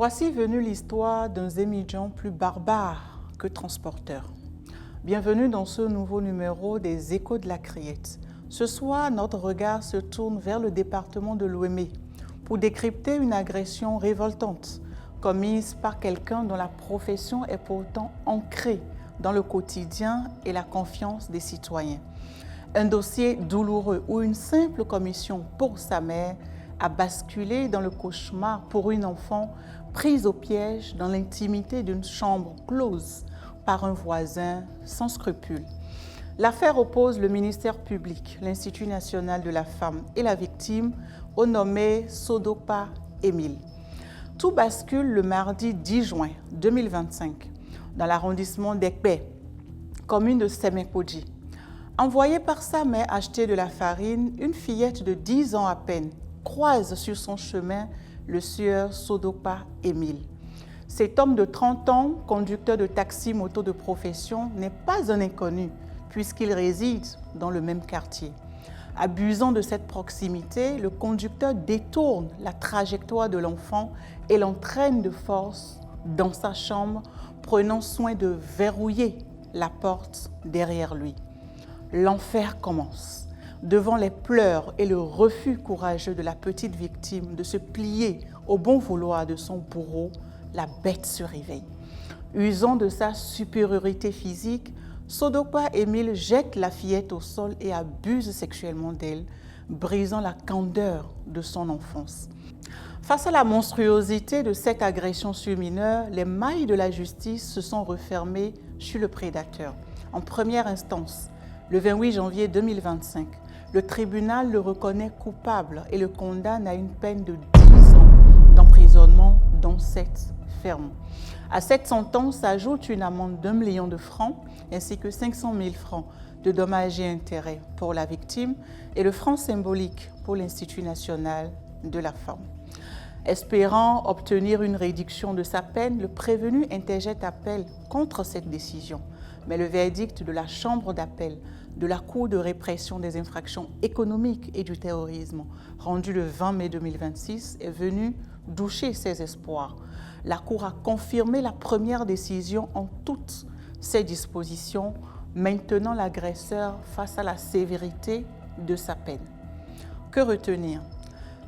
Voici venue l'histoire d'un Zémidjan plus barbare que transporteur. Bienvenue dans ce nouveau numéro des Échos de la Criette. Ce soir, notre regard se tourne vers le département de Lomé pour décrypter une agression révoltante commise par quelqu'un dont la profession est pourtant ancrée dans le quotidien et la confiance des citoyens. Un dossier douloureux où une simple commission pour sa mère a basculé dans le cauchemar pour une enfant prise au piège dans l'intimité d'une chambre close par un voisin sans scrupules. L'affaire oppose le ministère public, l'Institut national de la femme et la victime au nommé Sodopa Émile. Tout bascule le mardi 10 juin 2025 dans l'arrondissement d'Ekpe, commune de Semenkodji. Envoyée par sa mère acheter de la farine, une fillette de 10 ans à peine croise sur son chemin le sieur Sodopa Émile. Cet homme de 30 ans, conducteur de taxi-moto de profession, n'est pas un inconnu puisqu'il réside dans le même quartier. Abusant de cette proximité, le conducteur détourne la trajectoire de l'enfant et l'entraîne de force dans sa chambre, prenant soin de verrouiller la porte derrière lui. L'enfer commence. Devant les pleurs et le refus courageux de la petite victime de se plier au bon vouloir de son bourreau, la bête se réveille. Usant de sa supériorité physique, Sodopa Émile jette la fillette au sol et abuse sexuellement d'elle, brisant la candeur de son enfance. Face à la monstruosité de cette agression sur mineur, les mailles de la justice se sont refermées sur le prédateur. En première instance, le 28 janvier 2025, le tribunal le reconnaît coupable et le condamne à une peine de 10 ans d'emprisonnement, dont 7 fermes. À cette sentence s'ajoute une amende d'1 million de francs ainsi que 500 000 francs de dommages et intérêts pour la victime et le franc symbolique pour l'Institut national de la femme. Espérant obtenir une réduction de sa peine, le prévenu interjette appel contre cette décision. Mais le verdict de la Chambre d'appel de la Cour de répression des infractions économiques et du terrorisme, rendu le 20 mai 2026, est venu doucher ses espoirs. La Cour a confirmé la première décision en toutes ses dispositions, maintenant l'agresseur face à la sévérité de sa peine. Que retenir?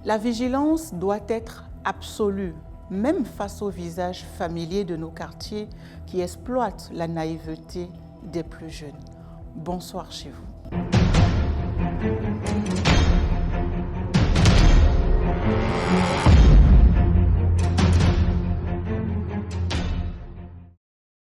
La vigilance doit être absolue, même face au visage familier de nos quartiers qui exploitent la naïveté des plus jeunes. Bonsoir chez vous.